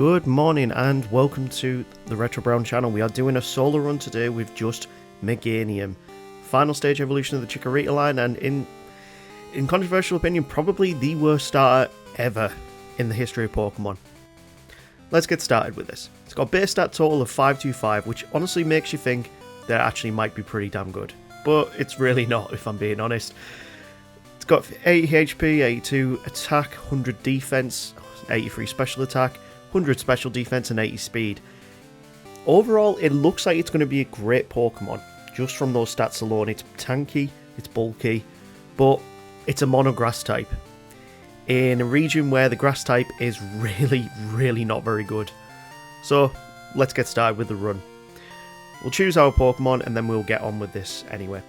Good morning and welcome to the RetroBrown channel. We are doing a solo run today with just Meganium. Final stage evolution of the Chikorita line, and in controversial opinion, probably the worst starter ever in the history of Pokemon. Let's get started with this. It's got a base stat total of 525, which honestly makes you think that it actually might be pretty damn good. But it's really not, if I'm being honest. It's got 80 HP, 82 attack, 100 defense, 83 special attack, 100 special defense and 80 speed. Overall, it looks like it's going to be a great Pokemon, just from those stats alone. It's tanky, it's bulky, but it's a mono grass type, in a region where the grass type is really not very good. So, let's get started with the run. We'll choose our Pokemon and then we'll get on with this anyway.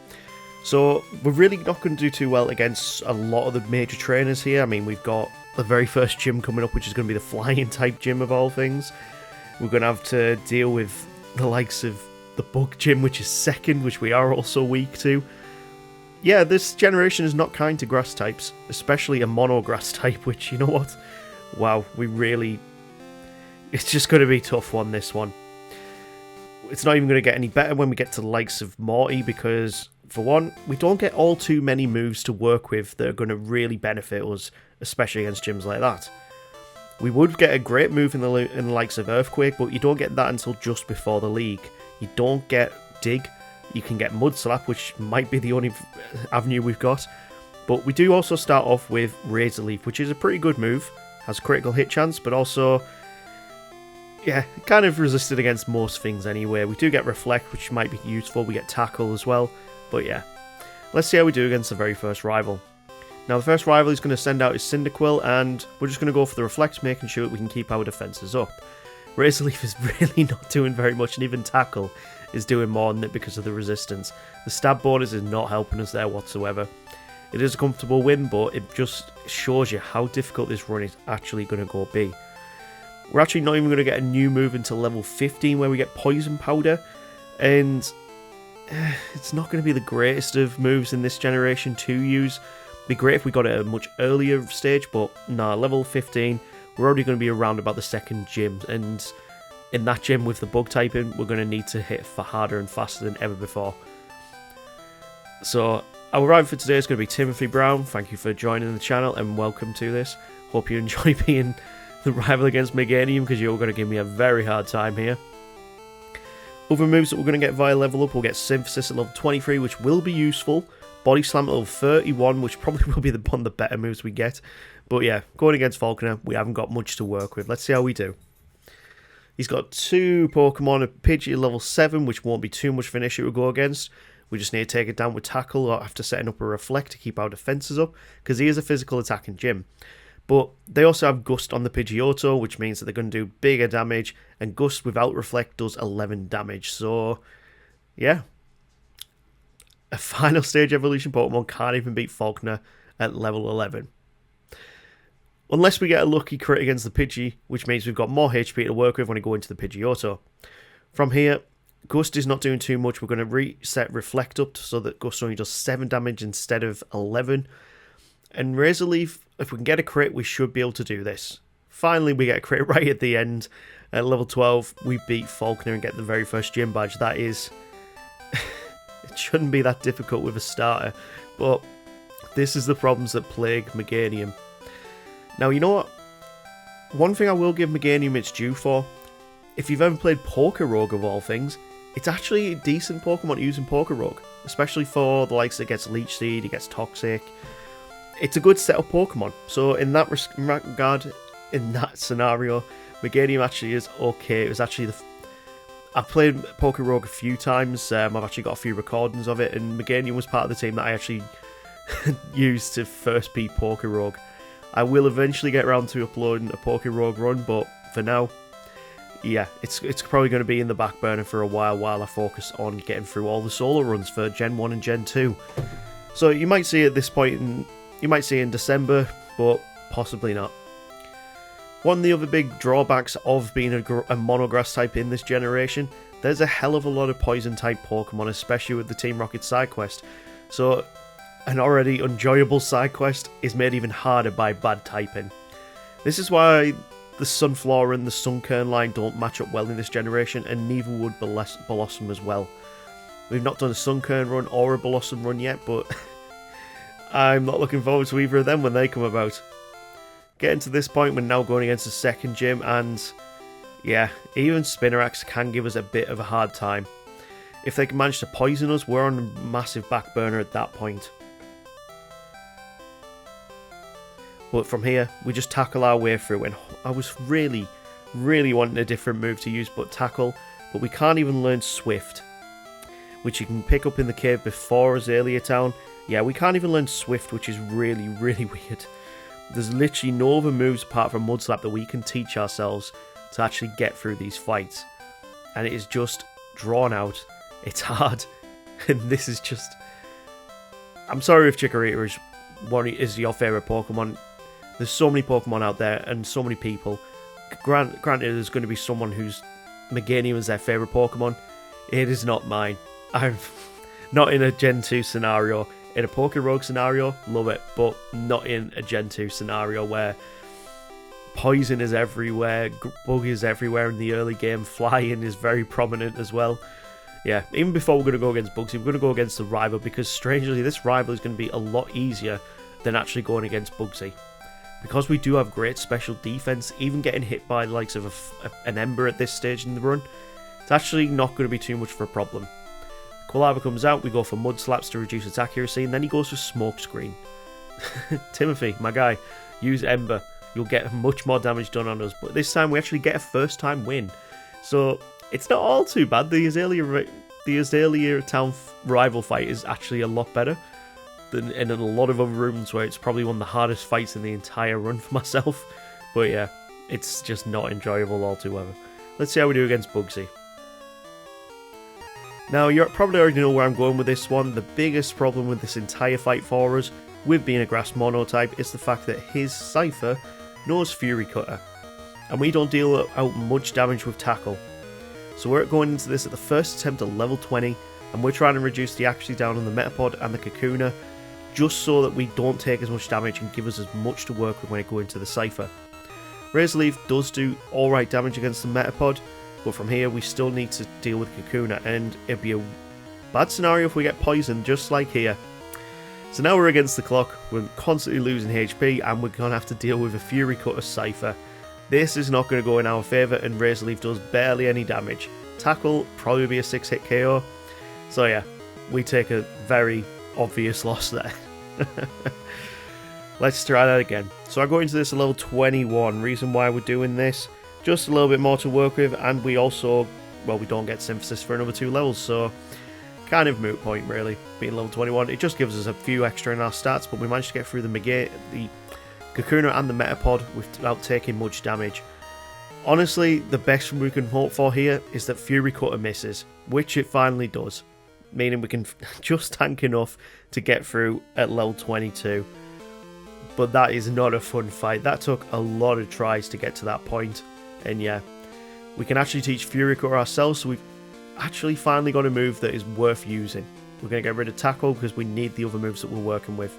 So, we're really not going to do too well against a lot of the major trainers here. I mean, we've got the very first gym coming up, which is going to be the flying type gym of all things. We're going to have to deal with the likes of the bug gym, which is second, which we are also weak to. Yeah, this generation is not kind to grass types, especially a mono grass type, which, you know what? Wow, it's just going to be a tough one, this one. It's not even going to get any better when we get to the likes of Morty, because, for one, we don't get all too many moves to work with that are going to really benefit us, especially against gyms like that. We would get a great move in the likes of Earthquake, but you don't get that until just before the league. You don't get Dig. You can get Mud Slap, which might be the only avenue we've got. But we do also start off with Razor Leaf, which is a pretty good move. Has critical hit chance, but also, yeah, kind of resisted against most things anyway. We do get Reflect, which might be useful. We get Tackle as well. But yeah, let's see how we do against the very first rival. Now, the first rival is going to send out his Cyndaquil, and we're just going to go for the Reflect, making sure that we can keep our defences up. Razor Leaf is really not doing very much, and even Tackle is doing more than it because of the resistance. The stab bonus is not helping us there whatsoever. It is a comfortable win, but it just shows you how difficult this run is actually going to go be. We're actually not even going to get a new move until level 15, where we get Poison Powder, and it's not going to be the greatest of moves in this generation to use. It'd be great if we got it at a much earlier stage, but nah, level 15, we're already going to be around about the second gym, and in that gym with the bug typing, we're going to need to hit for harder and faster than ever before. So, our rival for today is going to be Timothy Brown. Thank you for joining the channel and welcome to this. Hope you enjoy being the rival against Meganium, because you're going to give me a very hard time here. Other moves that we're going to get via level up, we'll get Synthesis at level 23, which will be useful. Body Slam at level 31, which probably will be one of the better moves we get. But yeah, going against Falconer, we haven't got much to work with. Let's see how we do. He's got two Pokemon, a Pidgey at level 7, which won't be too much of an issue to go against. We just need to take it down with Tackle or after setting up a Reflect to keep our defences up, because he is a physical attacking gym. But they also have Gust on the Pidgeotto, which means that they're going to do bigger damage, and Gust without Reflect does 11 damage. So, yeah. A final stage evolution Pokemon can't even beat Falconer at level 11. Unless we get a lucky crit against the Pidgey, which means we've got more HP to work with when we go into the Pidgeotto. From here, Gust is not doing too much. We're going to reset Reflect up so that Gust only does 7 damage instead of 11. And Razor Leaf, if we can get a crit, we should be able to do this. Finally, we get a crit right at the end. At level 12, we beat Falconer and get the very first gym badge. That is... it shouldn't be that difficult with a starter, but this is the problems that plague Meganium. Now, you know what? One thing I will give Meganium its due for, if you've ever played Pokerogue of all things, it's actually a decent Pokemon using Pokerogue, especially for the likes that gets Leech Seed, it gets Toxic. It's a good setup Pokemon, so in that regard, in that scenario, Meganium actually is okay. It was actually I've played Pokerogue a few times. I've actually got a few recordings of it, and Meganium was part of the team that I actually used to first beat Pokerogue. I will eventually get around to uploading a Pokerogue run, but for now, yeah, it's probably going to be in the back burner for a while I focus on getting through all the solo runs for Gen 1 and Gen 2. So you might see at this point, you might see in December, but possibly not. One of the other big drawbacks of being a mono grass type in this generation, there's a hell of a lot of poison type Pokemon, especially with the Team Rocket side quest. So an already enjoyable side quest is made even harder by bad typing. This is why the Sunflower and the Sunkern line don't match up well in this generation, and neither would Blossom as well. We've not done a Sunkern run or a Blossom run yet, but I'm not looking forward to either of them when they come about. Getting to this point, we're now going against the second gym, and yeah, even Spinnerax can give us a bit of a hard time. If they can manage to poison us, we're on a massive back burner at that point. But from here, we just tackle our way through, and I was really wanting a different move to use but tackle, but we can't even learn Swift, which you can pick up in the cave before Azalea Town. Yeah, we can't even learn Swift, which is really weird. There's literally no other moves apart from Mud Slap that we can teach ourselves to actually get through these fights. And it is just drawn out. It's hard. And this is just... I'm sorry if Chikorita is your favourite Pokemon. There's so many Pokemon out there and so many people. Granted, there's going to be someone whose Meganium is their favourite Pokemon. It is not mine. I'm not in a Gen 2 scenario. In a Pokerogue scenario, love it, but not in a Gen 2 scenario where poison is everywhere, bug is everywhere in the early game, flying is very prominent as well. Yeah, even before we're going to go against Bugsy, we're going to go against the rival, because strangely this rival is going to be a lot easier than actually going against Bugsy. Because we do have great special defense, even getting hit by the likes of an Ember at this stage in the run, it's actually not going to be too much of a problem. Quilava comes out, we go for Mud Slaps to reduce its accuracy, and then he goes for Smoke Screen. Timothy, my guy, use Ember. You'll get much more damage done on us, but this time we actually get a first time win. So it's not all too bad. The Azalea Town rival fight is actually a lot better than in a lot of other rooms where it's probably one of the hardest fights in the entire run for myself. But yeah, it's just not enjoyable altogether. Let's see how we do against Bugsy. Now, you probably already know where I'm going with this one. The biggest problem with this entire fight for us, with being a grass monotype, is the fact that his Cypher knows Fury Cutter, and we don't deal out much damage with Tackle. So we're going into this at the first attempt at level 20, and we're trying to reduce the accuracy down on the Metapod and the Kakuna, just so that we don't take as much damage and give us as much to work with when we go into the Cypher. Razor Leaf does do alright damage against the Metapod, but from here we still need to deal with Kakuna, and it'd be a bad scenario if we get poisoned, just like here. So now we're against the clock, we're constantly losing HP, and we're going to have to deal with a Fury Cutter Cypher. This is not going to go in our favour, and Razor Leaf does barely any damage. Tackle, probably be a 6-hit KO. So yeah, we take a very obvious loss there. Let's try that again. So I go into this at level 21. Reason why we're doing this, just a little bit more to work with, and we also, well, we don't get Synthesis for another 2 levels, so kind of moot point really, being level 21. It just gives us a few extra in our stats, but we managed to get through the Kakuna and the Metapod without taking much damage. Honestly, the best we can hope for here is that Fury Cutter misses, which it finally does, meaning we can just tank enough to get through at level 22. But that is not a fun fight. That took a lot of tries to get to that point. And yeah, we can actually teach Fury Cutter ourselves, so we've actually finally got a move that is worth using. We're going to get rid of Tackle because we need the other moves that we're working with.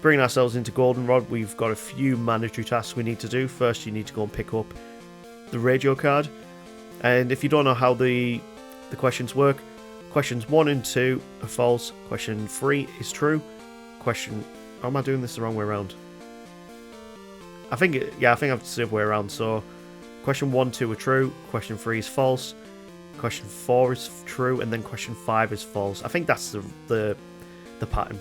Bringing ourselves into Goldenrod, we've got a few mandatory tasks we need to do. First, you need to go and pick up the radio card. And if you don't know how the questions work, questions 1 and 2 are false. Question 3 is true. How am I doing this the wrong way around? I think I have to say the way around. So question 1, 2 are true. Question 3 is false. Question 4 is true, and then question 5 is false. I think that's the pattern.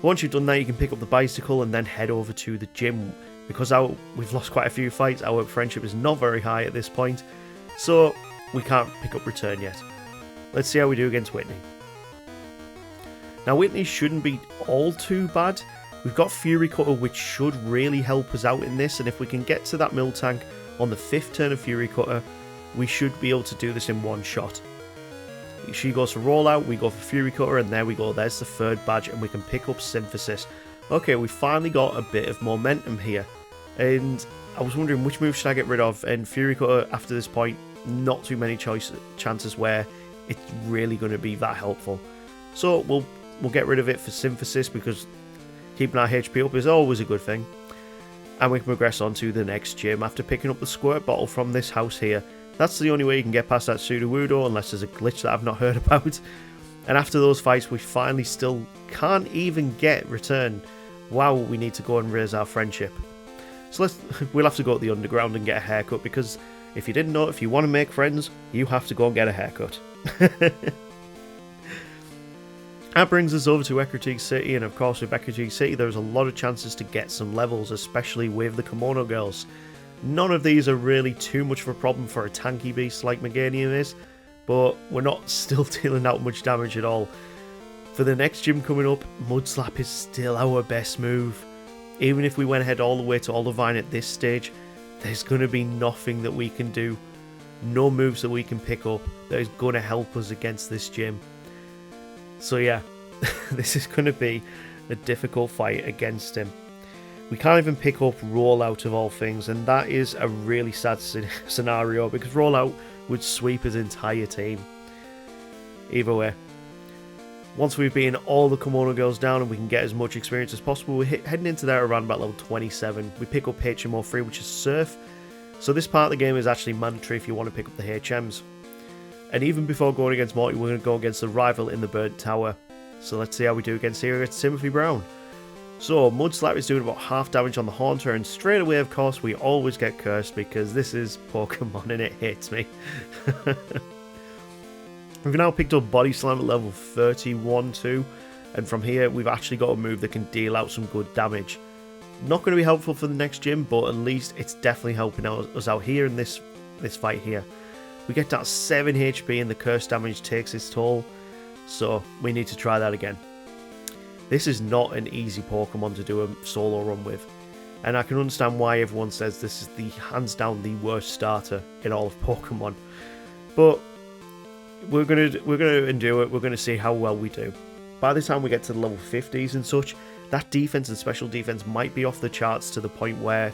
Once you've done that, you can pick up the bicycle and then head over to the gym. Because we've lost quite a few fights, our friendship is not very high at this point, so we can't pick up return yet. Let's see how we do against Whitney. Now, Whitney shouldn't be all too bad. We've got Fury Cutter, which should really help us out in this, and if we can get to that Miltank on the 5th turn of Fury Cutter, we should be able to do this in one shot. She goes for Rollout, we go for Fury Cutter, and there we go, there's the 3rd badge, and we can pick up Synthesis. Okay, we finally got a bit of momentum here, and I was wondering which move should I get rid of, and Fury Cutter after this point, not too many chances where it's really going to be that helpful. So we'll get rid of it for Synthesis, because keeping our HP up is always a good thing. and we can progress on to the next gym after picking up the squirt bottle from this house here. That's the only way you can get past that Sudowoodo, unless there's a glitch that I've not heard about. And after those fights, we finally still can't even get return. Wow, we need to go and raise our friendship. So we'll have to go to the underground and get a haircut, because if you didn't know, if you want to make friends, you have to go and get a haircut. That brings us over to Ecruteak City, and of course with Ecruteak City there's a lot of chances to get some levels, especially with the Kimono Girls. None of these are really too much of a problem for a tanky beast like Meganium is, but we're not still dealing out much damage at all. For the next gym coming up, Mud Slap is still our best move. Even if we went ahead all the way to Olivine at this stage, there's going to be nothing that we can do. No moves that we can pick up that is going to help us against this gym. So yeah, this is going to be a difficult fight against him. We can't even pick up Rollout of all things, and that is a really sad scenario, because Rollout would sweep his entire team. Either way, once we've beaten all the Kimono Girls down and we can get as much experience as possible, we're heading into there around about level 27. We pick up HMO3, which is Surf, so this part of the game is actually mandatory if you want to pick up the HMs. And even before going against Morty, we're going to go against the rival in the Burnt Tower. So let's see how we do against here against Timothy Brown. So Mud Slap is doing about half damage on the Haunter, and straight away, of course, we always get cursed because this is Pokemon and it hits me. We've now picked up Body Slam at level 31 too, and from here we've actually got a move that can deal out some good damage. Not going to be helpful for the next gym, but at least it's definitely helping us out here in this fight here. We get down 7 HP and the curse damage takes its toll, so we need to try that again. This is not an easy Pokemon to do a solo run with, and I can understand why everyone says this is the hands down the worst starter in all of Pokemon. But we're gonna endure it. We're gonna see how well we do. By the time we get to the level 50s and such, that defense and special defense might be off the charts to the point where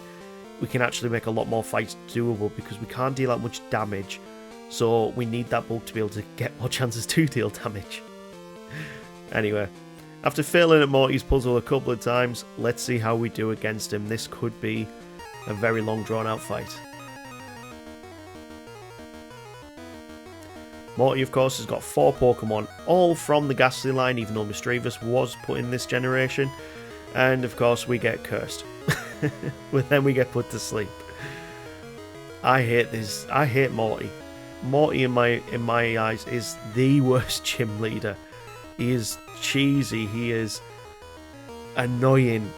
we can actually make a lot more fights doable, because we can't deal out much damage. So we need that bulk to be able to get more chances to deal damage. Anyway, after failing at Morty's puzzle a couple of times, let's see how we do against him. This could be a very long drawn out fight. Morty, of course, has got 4 Pokemon, all from the Ghastly line, even though Mischievous was put in this generation. And of course we get cursed. But then we get put to sleep. I hate this. I hate Morty. Morty in my eyes is the worst gym leader. He is cheesy, he is annoying.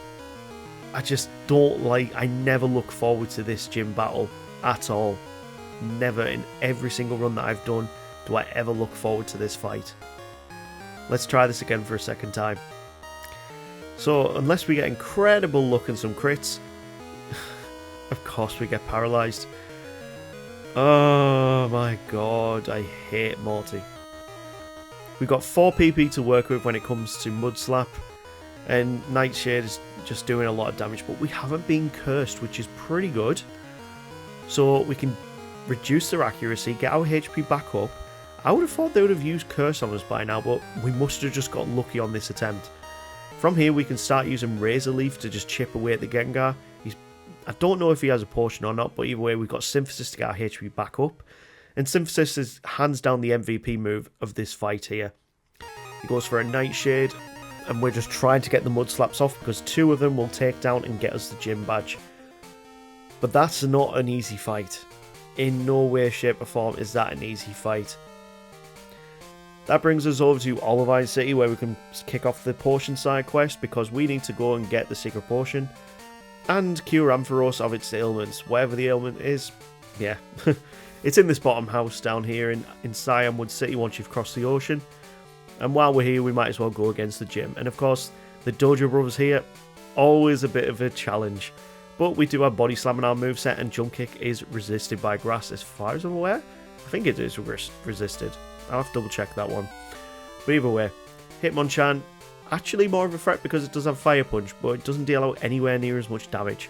I just don't like, I never look forward to this gym battle at all. Never, in every single run that I've done, do I ever look forward to this fight. Let's try this again for a second time. So, unless we get incredible luck and some crits, of course we get paralysed. Oh my god, I hate Morty. We've got 4 PP to work with when it comes to Mud Slap, and Nightshade is just doing a lot of damage, but we haven't been cursed, which is pretty good. So we can reduce their accuracy, get our HP back up. I would have thought they would have used Curse on us by now, but we must have just got lucky on this attempt. From here we can start using Razor Leaf to just chip away at the Gengar. I don't know if he has a potion or not, but either way we've got Synthesis to get our HP back up. And Synthesis is hands down the MVP move of this fight here. He goes for a Nightshade, and we're just trying to get the Mud Slaps off because 2 of them will take down and get us the gym badge. But that's not an easy fight. In no way, shape or form is that an easy fight. That brings us over to Olivine City, where we can kick off the potion side quest, because we need to go and get the secret potion and cure Ampharos of its ailments, whatever the ailment is. Yeah, it's in this bottom house down here in Cyanwood City once you've crossed the ocean. And while we're here, we might as well go against the gym. And of course, the Dojo Brothers here, always a bit of a challenge. But we do have Body Slam in our moveset, and Jump Kick is resisted by Grass as far as I'm aware. I think it is resisted. I'll have to double check that one. But either way, Hitmonchan, actually more of a threat because it does have Fire Punch, but it doesn't deal out anywhere near as much damage.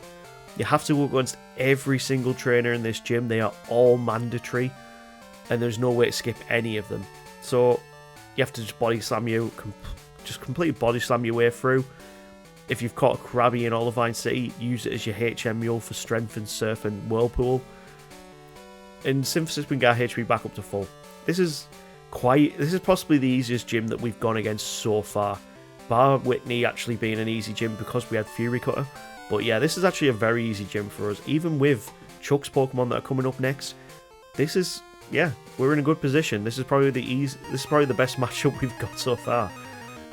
You have to go against every single trainer in this gym. They are all mandatory, and there's no way to skip any of them. So you have to just body slam just completely body slam your way through. if you've caught a Krabby in Olivine City, use it as your HM mule for Strength and Surf and Whirlpool. In Synthesis, we can get our HP back up to full. This is possibly the easiest gym that we've gone against so far. Bar Whitney actually being an easy gym because we had Fury Cutter. But yeah, this is actually a very easy gym for us. Even with Chuck's Pokemon that are coming up next, this is, yeah, we're in a good position. This is probably the best matchup we've got so far.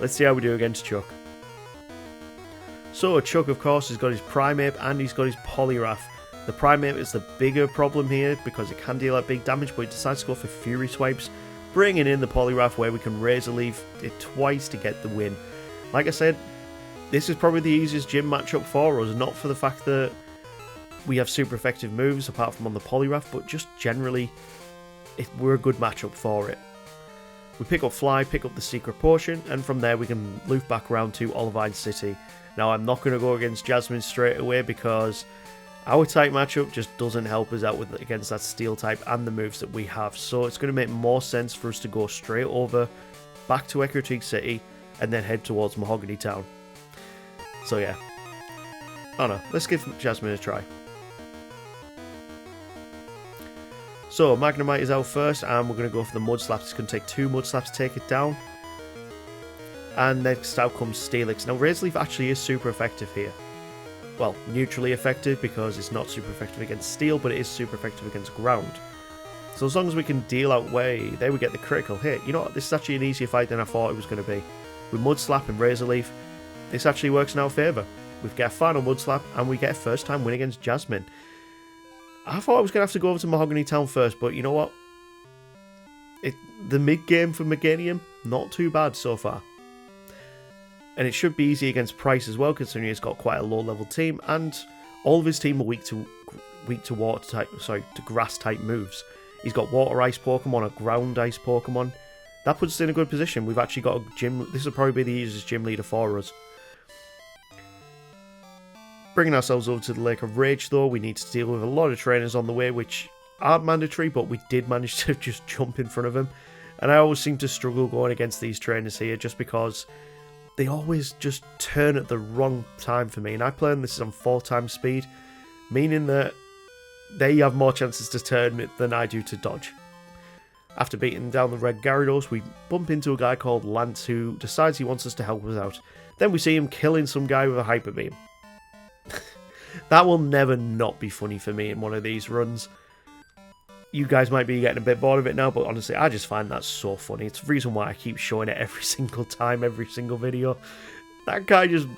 Let's see how we do against Chuck. So Chuck, of course, has got his Primeape and he's got his Poliwrath. The Primeape is the bigger problem here because it can deal out big damage, but it decides to go for Fury Swipes, bringing in the Poliwrath where we can Razor Leaf it twice to get the win. Like I said, this is probably the easiest gym matchup for us, not for the fact that we have super effective moves apart from on the Poliwrath, but just generally, we're a good matchup for it. We pick up Fly, pick up the Secret Potion, and from there we can loop back around to Olivine City. Now I'm not going to go against Jasmine straight away because our type matchup just doesn't help us out against that Steel type and the moves that we have. So it's going to make more sense for us to go straight over, back to Ecruteak City, and then head towards Mahogany Town. So yeah. Oh no, let's give Jasmine a try. So Magnemite is out first, and we're going to go for the Mud Slaps. It's going to take 2 Mud Slaps to take it down. And next out comes Steelix. Now Razor Leaf actually is super effective here. Well, neutrally effective because it's not super effective against Steel, but it is super effective against Ground. So as long as we can deal out way, there we get the critical hit. You know what, this is actually an easier fight than I thought it was going to be. With Mud Slap and Razor Leaf, this actually works in our favour. We get a final Mud Slap and we get a first time win against Jasmine. I thought I was going to have to go over to Mahogany Town first, but you know what? The mid-game for Meganium, not too bad so far. And it should be easy against Pryce as well, considering he's got quite a low-level team, and all of his team are weak to water type, to grass type moves. He's got Water Ice Pokemon, a Ground Ice Pokemon. That puts us in a good position. We've actually got a gym. This will probably be the easiest gym leader for us. Bringing ourselves over to the Lake of Rage, though, we need to deal with a lot of trainers on the way, which aren't mandatory, but we did manage to just jump in front of them. And I always seem to struggle going against these trainers here, just because they always just turn at the wrong time for me. And I play this on 4x speed, meaning that they have more chances to turn it than I do to dodge. After beating down the red Gyarados, we bump into a guy called Lance who decides he wants us to help us out. Then we see him killing some guy with a Hyper Beam. That will never not be funny for me in one of these runs. You guys might be getting a bit bored of it now, but honestly, I just find that so funny. It's the reason why I keep showing it every single time, every single video. That guy just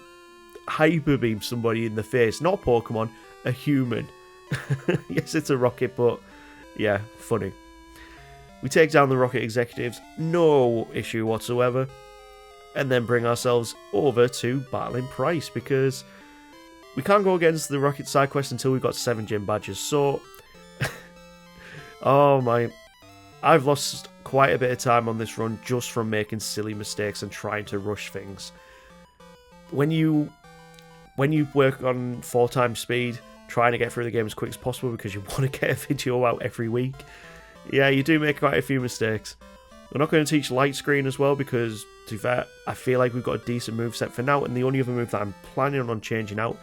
Hyper Beams somebody in the face. Not a Pokemon, a human. Yes, it's a rocket, but yeah, funny. We take down the Rocket Executives, no issue whatsoever. And then bring ourselves over to battling Pryce, because we can't go against the Rocket side quest until we've got 7 gym badges. So, oh my, I've lost quite a bit of time on this run just from making silly mistakes and trying to rush things. When you work on 4x speed, trying to get through the game as quick as possible because you want to get a video out every week, yeah, you do make quite a few mistakes. We're not going to teach Light Screen as well because, to be fair, I feel like we've got a decent moveset for now, and the only other move that I'm planning on changing out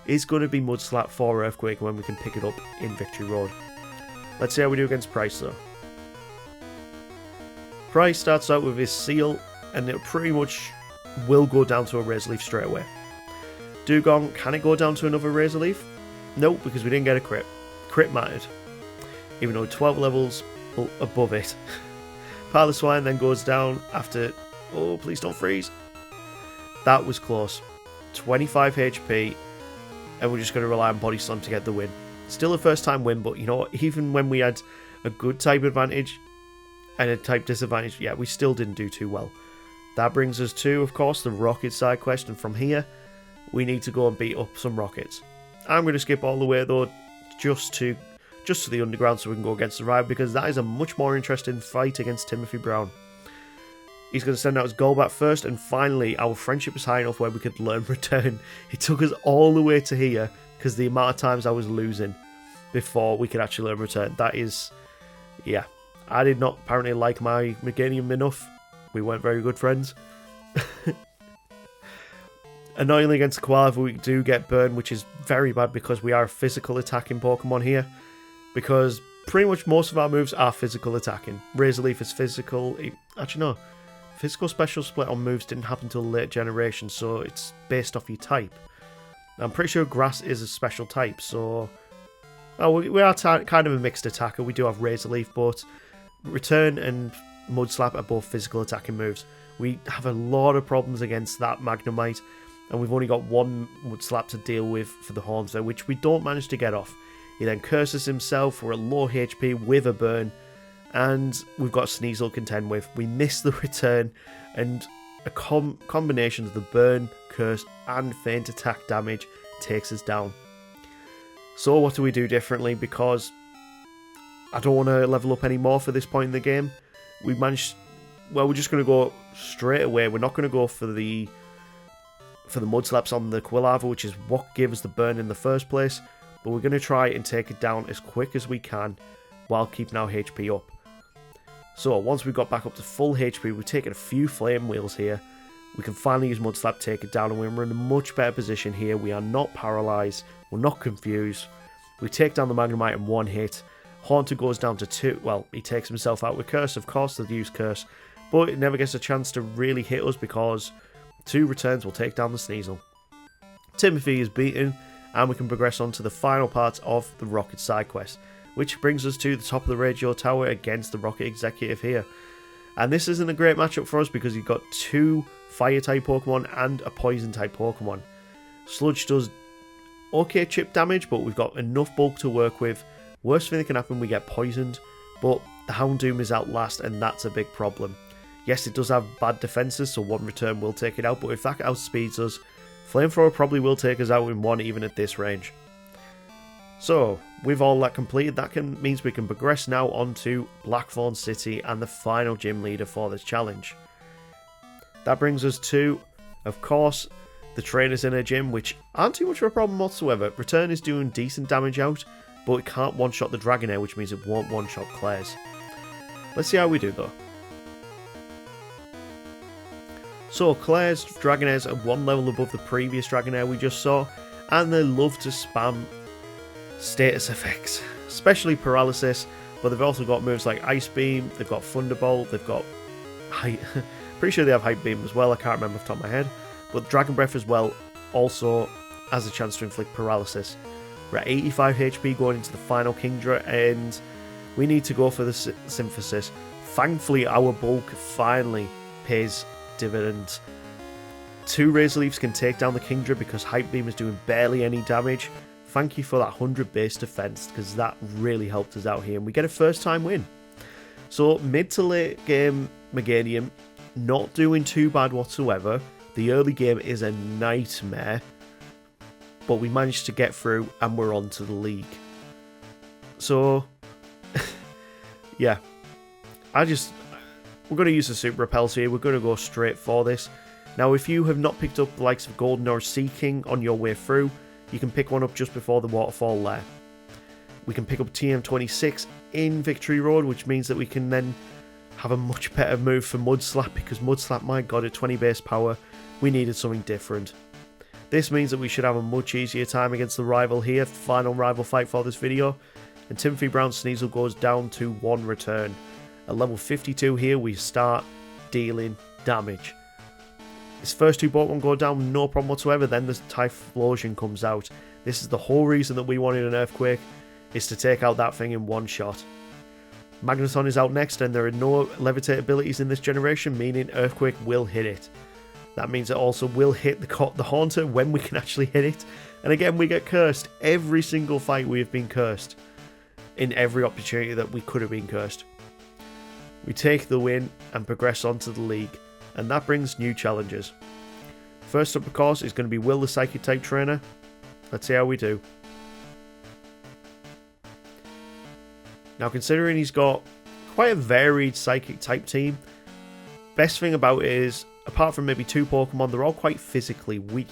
is going to be Mud Slap for Earthquake when we can pick it up in Victory Road. Let's see how we do against Pryce though. Pryce starts out with his Seal, and it pretty much will go down to a Razor Leaf straight away. Dugong, can it go down to another Razor Leaf? Nope, because we didn't get a crit. Crit mattered. Even though 12 levels above it. Piloswine then goes down after... Oh, please don't freeze. That was close. 25 HP, and we're just going to rely on Body Slam to get the win. Still a first time win, but you know what? Even when we had a good type advantage and a type disadvantage, yeah, we still didn't do too well. That brings us to, of course, the Rocket side quest, and from here, we need to go and beat up some Rockets. I'm going to skip all the way, though, just to the Underground so we can go against the Rival, because that is a much more interesting fight against Timothy Brown. He's going to send out his Golbat first, and finally, our friendship is high enough where we could learn Return. It took us all the way to here, because the amount of times I was losing before we could actually learn Return. That is, yeah. I did not apparently like my Meganium enough. We weren't very good friends. Annoyingly against the Koala, we do get burned, which is very bad because we are a physical attacking Pokemon here. Because pretty much most of our moves are physical attacking. Razor Leaf is physical. Actually, no. Physical special split on moves didn't happen until late generation, so it's based off your type. I'm pretty sure Grass is a special type, so... Well, we are kind of a mixed attacker. We do have Razor Leaf, but Return and Mud Slap are both physical attacking moves. We have a lot of problems against that Magnemite, and we've only got one Mud Slap to deal with for the Horns there, which we don't manage to get off. He then curses himself. We're at low HP with a burn, and we've got Sneasel to contend with. We miss the Return, and a combination of the burn, curse, and feint attack damage takes us down. So what do we do differently? Because I don't want to level up anymore for this point in the game. We managed... Well, we're just going to go straight away. We're not going to go for the Mud Slaps on the Quilava, which is what gave us the burn in the first place. But we're going to try and take it down as quick as we can while keeping our HP up. So once we've got back up to full HP, we've taken a few Flame Wheels here. We can finally use Mud Slap, take it down, and we're in a much better position here. We are not paralysed. We're not confused. We take down the Magnemite in one hit. Haunter goes down to 2. Well, he takes himself out with Curse. Of course, they'll use Curse. But it never gets a chance to really hit us because 2 returns will take down the Sneasel. Timothy is beaten, and we can progress on to the final parts of the Rocket side quest, which brings us to the top of the radio tower against the Rocket Executive here. And this isn't a great matchup for us because you've got 2 Fire-type Pokemon and a Poison-type Pokemon. Sludge does okay chip damage, but we've got enough bulk to work with. Worst thing that can happen, we get poisoned, but the Houndoom is out last, and that's a big problem. Yes, it does have bad defenses, so 1 return will take it out, but if that outspeeds us, Flamethrower probably will take us out in 1 even at this range. So, with all that completed, that means we can progress now onto Blackthorn City and the final gym leader for this challenge. That brings us to, of course, the trainers in a gym, which aren't too much of a problem whatsoever. Return is doing decent damage out, but it can't one-shot the Dragonair, which means it won't one-shot Clair's. Let's see how we do, though. So, Clair's Dragonairs are 1 level above the previous Dragonair we just saw, and they love to spam status effects, especially Paralysis, but they've also got moves like Ice Beam, they've got Thunderbolt, they've got... Pretty sure they have Hype Beam as well, I can't remember off the top of my head, but Dragon Breath as well also has a chance to inflict Paralysis. We're at 85 HP going into the final Kingdra, and we need to go for the Synthesis. Thankfully, our bulk finally pays dividends. 2 Razor Leafs can take down the Kingdra because Hype Beam is doing barely any damage. Thank you for that 100 base defense, because that really helped us out here, and we get a first time win. So mid to late game Meganium, not doing too bad whatsoever. The early game is a nightmare, but we managed to get through and we're on to the league. So yeah, we're going to use the Super Repels here. We're going to go straight for this. Now, if you have not picked up the likes of Golden or Seeking on your way through, you can pick one up just before the waterfall there. We can pick up TM26 in Victory Road, which means that we can then have a much better move for Mud Slap, because Mud Slap, my god, at 20 base power, we needed something different. This means that we should have a much easier time against the rival here, final rival fight for this video, and Timothy Brown's Sneasel goes down to 1 return. At level 52 here, we start dealing damage. His first 2 Pokemon go down, no problem whatsoever, then the Typhlosion comes out. This is the whole reason that we wanted an Earthquake, is to take out that thing in 1 shot. Magneton is out next, and there are no Levitate abilities in this generation, meaning Earthquake will hit it. That means it also will hit the Haunter when we can actually hit it. And again, we get cursed. Every single fight we have been cursed. In every opportunity that we could have been cursed. We take the win and progress on to the league. And that brings new challenges. First up, of course, is going to be Will the Psychic type trainer. Let's see how we do. Now, considering he's got quite a varied Psychic type team, best thing about it is, apart from maybe 2 Pokemon, they're all quite physically weak.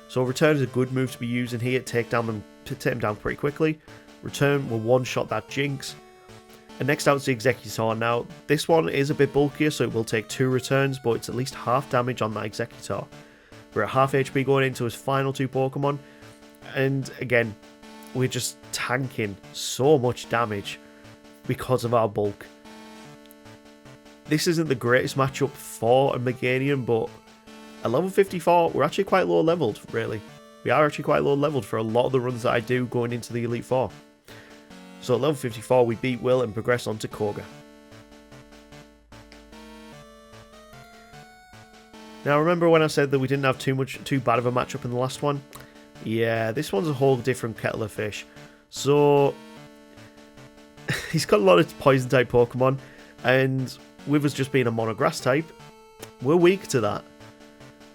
So Return is a good move to be using here, take him down pretty quickly. Return will one-shot that Jinx. And next out is the Executor. Now, this one is a bit bulkier, so it will take 2 returns, but it's at least half damage on that Executor. We're at half HP going into his final 2 Pokemon. And again, we're just tanking so much damage because of our bulk. This isn't the greatest matchup for a Meganium, but at level 54, we're actually quite low leveled, really. We are actually quite low leveled for a lot of the runs that I do going into the Elite Four. So at level 54, we beat Will and progress on to Koga. Now, remember when I said that we didn't have too bad of a matchup in the last one? Yeah, this one's a whole different kettle of fish. So, he's got a lot of poison-type Pokemon, and with us just being a mono-grass type, we're weak to that.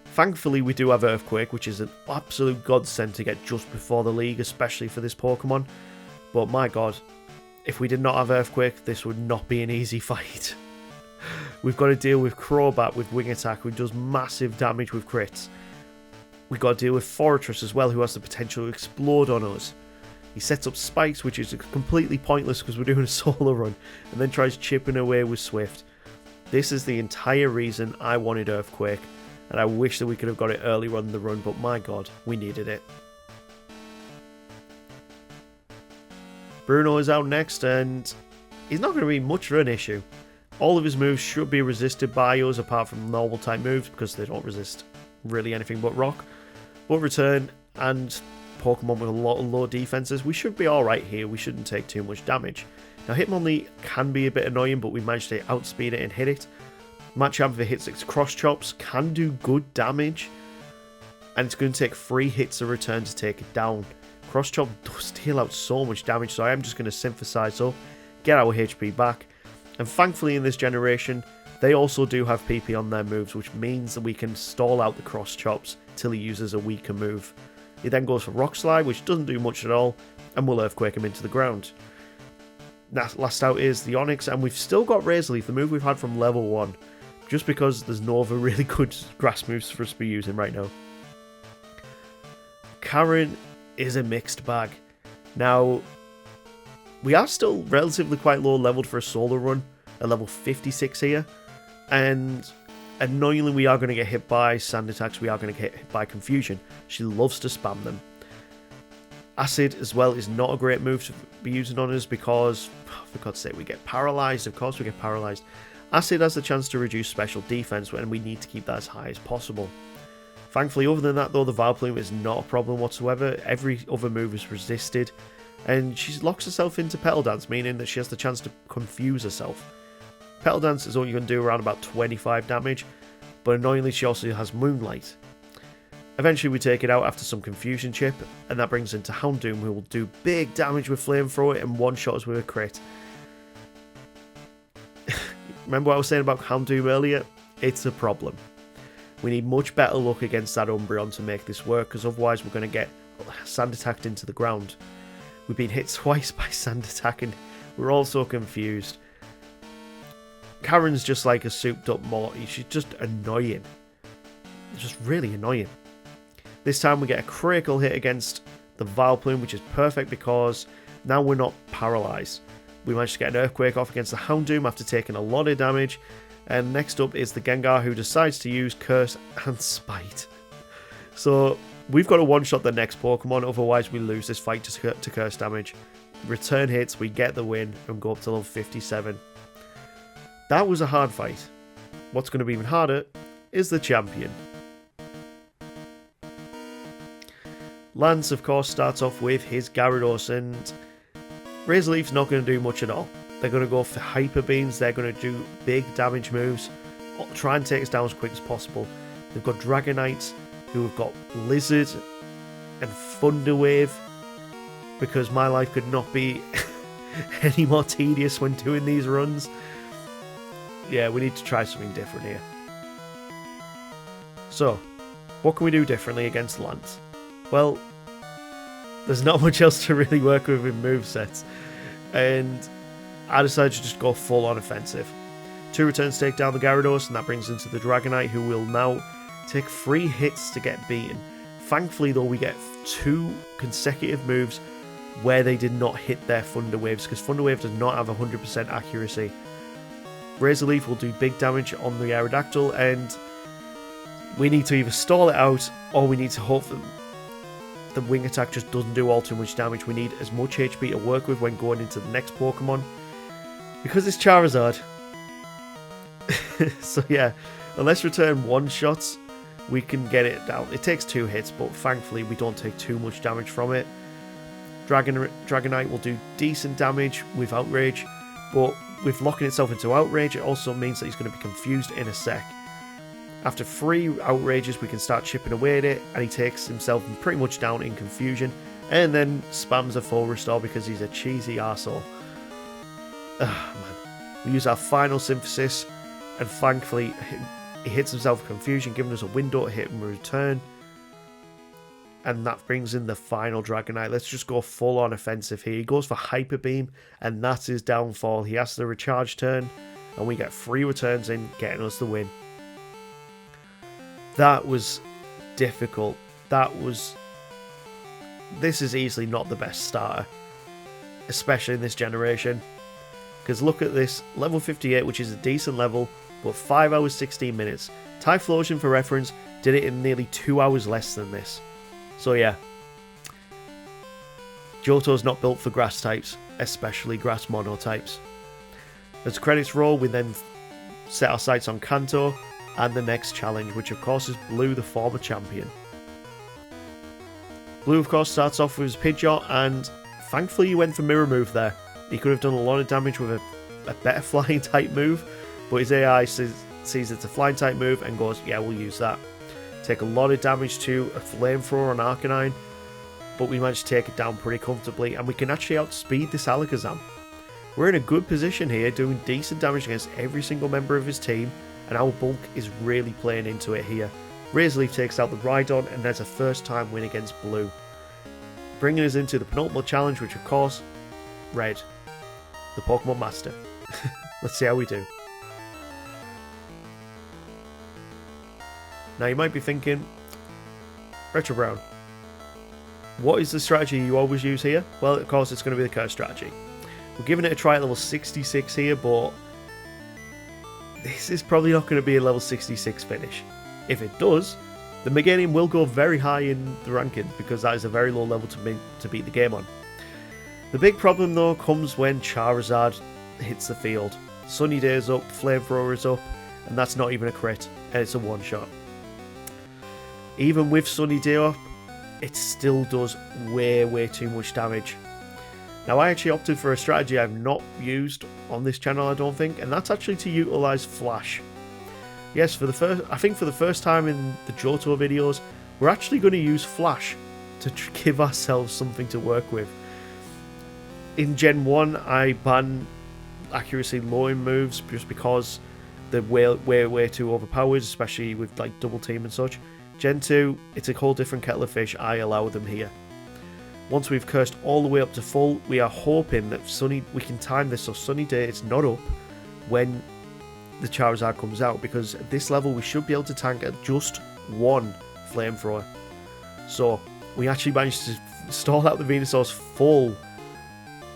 Thankfully, we do have Earthquake, which is an absolute godsend to get just before the league, especially for this Pokemon. But my god, if we did not have Earthquake, this would not be an easy fight. We've got to deal with Crobat with Wing Attack, who does massive damage with crits. We've got to deal with Forretress as well, who has the potential to explode on us. He sets up Spikes, which is completely pointless because we're doing a solo run, and then tries chipping away with Swift. This is the entire reason I wanted Earthquake, and I wish that we could have got it earlier on in the run, but my god, we needed it. Bruno is out next, and he's not going to be much of an issue. All of his moves should be resisted by us, apart from normal type moves, because they don't resist really anything but rock. But return and Pokemon with a lot of low defenses, we should be alright here. We shouldn't take too much damage. Now Hitmonlee can be a bit annoying, but we managed to outspeed it and hit it. Machamp, if it hits its Cross Chops, can do good damage, and it's going to take 3 hits a return to take it down. Cross Chop does deal out so much damage, so I am just going to synthesize up, get our HP back. And thankfully in this generation, they also do have PP on their moves, which means that we can stall out the Cross Chops till he uses a weaker move. He then goes for Rock Slide, which doesn't do much at all, and will Earthquake him into the ground. Last out is the Onix, and we've still got Razor Leaf, the move we've had from level 1, just because there's no other really good grass moves for us to be using right now. Karen is a mixed bag. Now, we are still relatively quite low leveled for a solo run, at level 56 here, and annoyingly we are going to get hit by Sand Attacks, we are going to get hit by Confusion. She loves to spam them. Acid as well is not a great move to be using on us because, for God's sake, we get paralysed. Of course we get paralysed. Acid has the chance to reduce special defense, and we need to keep that as high as possible. Thankfully, other than that though, the Vileplume is not a problem whatsoever. Every other move is resisted, and she locks herself into Petal Dance, meaning that she has the chance to confuse herself. Petal Dance is all you can do around about 25 damage, but annoyingly she also has Moonlight. Eventually we take it out after some Confusion Chip, and that brings into Houndoom, who will do big damage with Flamethrower and one-shot us with a crit. Remember what I was saying about Houndoom earlier? It's a problem. We need much better luck against that Umbreon to make this work, because otherwise we're going to get Sand Attacked into the ground. We've been hit twice by Sand Attack and we're all so confused. Karen's just like a souped up Morty. She's just annoying. Just really annoying. This time we get a critical hit against the Vileplume, which is perfect because now we're not paralysed. We managed to get an Earthquake off against the Houndoom after taking a lot of damage. And next up is the Gengar, who decides to use Curse and Spite. So we've got to one-shot the next Pokemon, otherwise we lose this fight to Curse damage. Return hits, we get the win and go up to level 57. That was a hard fight. What's going to be even harder is the champion. Lance, of course, starts off with his Gyarados, and Razor Leaf's not going to do much at all. They're going to go for Hyper Beams, they're going to do big damage moves, try and take us down as quick as possible. They've got Dragonites, who have got Blizzard and Thunder Wave, because my life could not be any more tedious when doing these runs. Yeah, we need to try something different here. So, what can we do differently against Lance? Well, there's not much else to really work with in movesets, and I decided to just go full on offensive. 2 returns take down the Gyarados, and that brings into the Dragonite, who will now take 3 hits to get beaten. Thankfully though, we get 2 consecutive moves where they did not hit their Thunder Waves, because Thunder Wave does not have 100% accuracy. Razor Leaf will do big damage on the Aerodactyl, and We need to either stall it out, or we need to hope that the wing attack just doesn't do all too much damage. We need as much HP to work with when going into the next Pokemon. Because it's Charizard. So yeah, unless return one-shots, we can get it down. It takes 2 hits, but thankfully we don't take too much damage from it. Dragonite will do decent damage with Outrage, but with locking itself into Outrage, it also means that he's going to be confused in a sec. After 3 Outrages, we can start chipping away at it, and he takes himself pretty much down in confusion, and then spams a full restore because he's a cheesy arsehole. Man. We use our final synthesis, and thankfully he hits himself with confusion, giving us a window to hit him with return. And that brings in the final Dragonite. Let's just go full on offensive here. He goes for Hyper Beam, and that's his downfall. He has the recharge turn, and we get 3 returns in, getting us the win. That was difficult. This is easily not the best starter, especially in this generation. Because look at this, level 58, which is a decent level, but 5 hours 16 minutes. Typhlosion, for reference, did it in nearly 2 hours less than this. So yeah, Johto's not built for grass types, especially grass mono types. As credits roll, we then set our sights on Kanto and the next challenge, which of course is Blue, the former champion. Blue of course starts off with his Pidgeot, and thankfully he went for Mirror Move there. He could have done a lot of damage with a better flying type move, but his AI sees it's a flying type move and goes, yeah, we'll use that. Take a lot of damage to a Flamethrower on Arcanine, but we managed to take it down pretty comfortably, and we can actually outspeed this Alakazam. We're in a good position here, doing decent damage against every single member of his team, and our bulk is really playing into it here. Razor Leaf takes out the Rhydon, and there's a first time win against Blue. Bringing us into the penultimate challenge, which of course, Red, the Pokemon Master. Let's see how we do. Now you might be thinking, RetroBrown, what is the strategy you always use here? Well, of course it's going to be the curse strategy. We're giving it a try at level 66 here, but this is probably not going to be a level 66 finish. If it does, the Meganium will go very high in the rankings, because that is a very low level to beat the game on. The big problem though comes when Charizard hits the field. Sunny Day is up, Flamethrower is up, and that's not even a crit, and it's a one-shot. Even with Sunny Day up, it still does way too much damage. Now I actually opted for a strategy I've not used on this channel, I don't think, and that's actually to utilise Flash. Yes, I think for the first time in the Johto videos, we're actually going to use Flash to give ourselves something to work with. In Gen 1, I ban accuracy lowering moves just because they're way too overpowered, especially with like double team and such. Gen 2, it's a whole different kettle of fish. I allow them here. Once we've cursed all the way up to full, we are hoping that we can time this so Sunny Day is not up when the Charizard comes out, because at this level we should be able to tank at just 1 Flamethrower. So we actually managed to stall out the Venusaur's full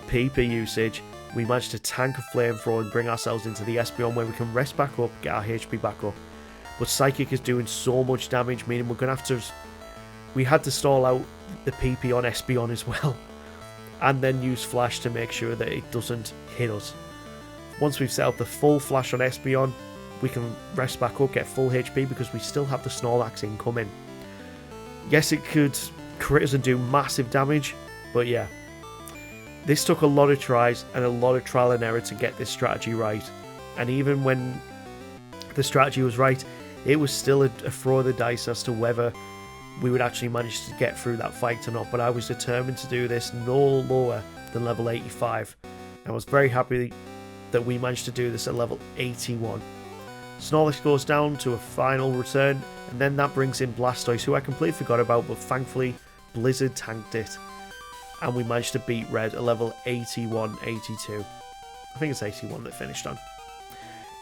PP usage. We managed to tank a Flamethrower and bring ourselves into the Espeon, where we can rest back up, get our HP back up. But Psychic is doing so much damage, meaning we're going to have to... We had to stall out the PP on Espeon as well, and then use Flash to make sure that it doesn't hit us. Once we've set up the full Flash on Espeon, we can rest back up, get full HP, because we still have the Snorlax incoming. Yes, it could crit us and do massive damage, but yeah. This took a lot of tries and a lot of trial and error to get this strategy right. And even when the strategy was right, it was still a throw of the dice as to whether we would actually manage to get through that fight or not. But I was determined to do this no lower than level 85. I was very happy that we managed to do this at level 81. Snorlax goes down to a final return, and then that brings in Blastoise, who I completely forgot about, but thankfully Blizzard tanked it, and we managed to beat Red at level 81, 82. I think it's 81 that finished on.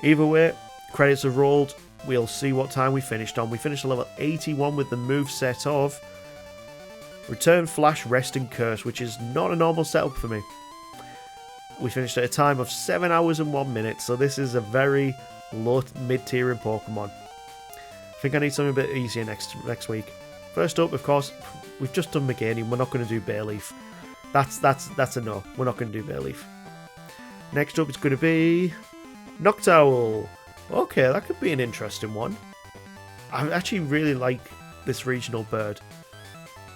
Either way, credits have rolled. We'll see what time we finished on. We finished at level 81 with the moveset of Return, Flash, Rest and Curse, which is not a normal setup for me. We finished at a time of 7 hours and 1 minute, so this is a very low mid-tier in Pokemon. I think I need something a bit easier next week. First up, of course, we've just done Meganium. We're not going to do Bayleaf. That's a no. We're not going to do Bayleaf. Next up, it's going to be Noctowl. Okay, that could be an interesting one. I actually really like this regional bird.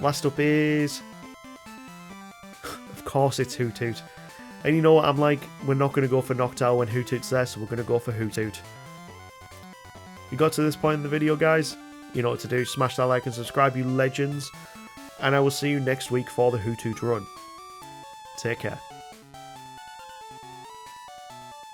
Last up is... Of course it's Hoothoot. And you know what I'm like? We're not going to go for Noctowl when Hoothoot's there, so we're going to go for Hoothoot. You got to this point in the video, guys? You know what to do. Smash that like and subscribe, you legends. And I will see you next week for the Hoothoot run. Take care.